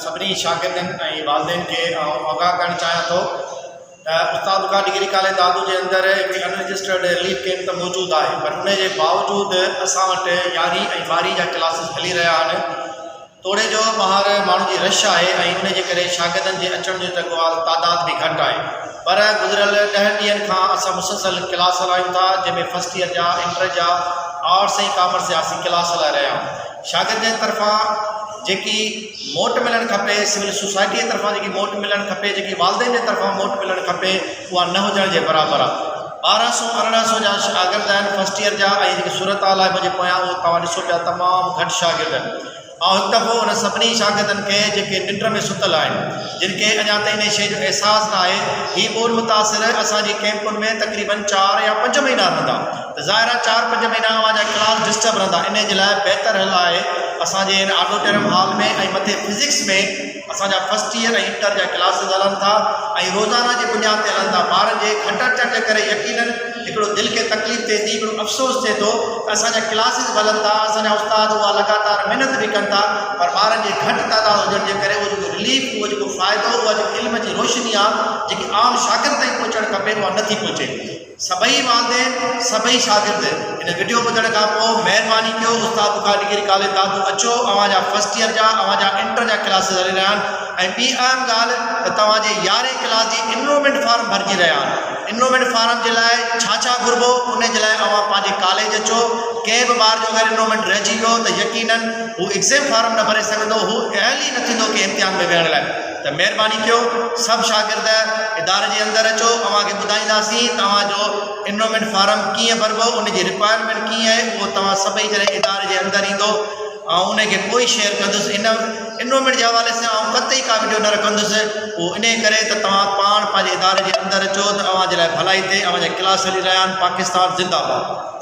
सभी शागिर्दनि ऐं वालिदैन के आगाह करणु चाहियां थो त उस्ताद बुखार डिग्री कॉलेज दादू के अंदर हिकिड़ी अनरजिस्टर्ड रिलीफ कैंप त मौजूदु आहे, पर उन जे बावजूदि असां वटि 11वीं ऐं 12वीं जा क्लासिस हली रहिया आहिनि। तोड़े जो ॿाहिरि माण्हुनि जी रश आहे ऐं उन जे करे शागिर्दनि जे अचण जो जेको आहे तादाद बि घटि आहे। पर गुज़िरियल 10 ॾींहंनि खां असां मुसलसल क्लास हलायूं था, जंहिंमें फर्स्ट ईयर जा, इंटर जा, आर्ट्स ऐं कॉमर्स जा असीं क्लास हलाए रहिया आहियूं। शागिर्दनि जी तरफ़ां जेकी मोट मिलणु खपे, सिविल सोसाइटी जे तरफ़ां जेकी मोट मिलणु खपे, जेकी वालदेन जे तरफ़ां मोट मिलणु खपे, उहा न हुजण जे बराबरि आहे। 1200-1800 जा शागिर्द आहिनि फर्स्ट ईयर जा, ऐं जेकी सूरत हाल आहे मुंहिंजे पोयां उहो तव्हां ॾिसो पिया तमामु घटि शागिर्द आहिनि। ऐं हिकु दफ़ो उन सभिनी शागिर्दनि खे जेके निंड में सुतल आहिनि, जिन खे अञा ताईं इन शइ जो अहसासु न आहे, ही बोल मुतासिर असांजी कैंपुनि में तक़रीबन 4 या 5 महीना रहंदा, त ज़ाहिर आहे 4-5 महीना अवां जा क्लास डिस्टर्ब रहंदा। इन जे लाइ बहितर हल आहे असांजे इन ऑडिटोरियम हॉल में ऐं मथे फिज़िक्स में असांजा फर्स्ट ईयर ऐं इंटर जा क्लासिस हलनि था ऐं रोज़ाना जी बुनियाद ते हलनि था। ॿारनि जे घटि अचण जे करे यकीनन हिकिड़ो दिलि खे तकलीफ़ थिए थी, हिकिड़ो अफ़सोस थिए थो त असांजा क्लासिस हलनि था, असांजा उस्ताद उहा लगातार महिनत बि कनि था, पर ॿारनि जे घटि तादाद हुजण जे करे उहो जेको रिलीफ, उहो जेको फ़ाइदो, उहा जेकी इल्म जी रोशनी आहे जेकी आम शागिर्द ताईं पहुचणु खपे, उहा नथी पहुचे। सभई वालदेन, सभई शागिर्द इन वीडियो ॿुधण खां पोइ महिरबानी कयो, उस्ताद बुखार डिग्री कॉलेज दादू अचो। अवां जा फर्स्ट ईयर जा, अवां जा इंटर जा क्लासिस हली रहिया आहिनि। ऐं ॿी अहम ॻाल्हि त तव्हांजे 11वीं क्लास जी इनरोलमेंट फार्म भरिजी रहिया आहिनि। इनरोलमेंट फार्म जे लाइ छा घुरिबो, उन जे लाइ अवां पंहिंजे कॉलेज अचो। कंहिं बि ॿार जो अगरि इनरोलमेंट रहिजी वियो त यकीनन हू एग्ज़ाम फार्म न भरे सघंदो, हू अहल ई न थींदो कि इम्तिहान में विहण लाइ। त महिरबानी कयो, सभु शागिर्द इदारे जे अंदरि अचो, अव्हांखे ॿुधाईंदासीं तव्हांजो इनरोलमेंट फार्म कीअं भरिबो, उन जी रिक्वायरमेंट कीअं आहे, उहो तव्हां सभई जॾहिं इदारे जे अंदरि ईंदो ऐं उनखे कोई शेयर कंदुसि। इन इनरोलमेंट जे हवाले सां आउं कतई का वीडियो न रखंदुसि, उहो इन करे त तव्हां पाण पंहिंजे इदारे जे अंदरि अचो, त अव्हां जे लाइ भलाई थिए। अव्हां जा क्लास हली रहिया आहिनि। पाकिस्तान ज़िंदाबाद।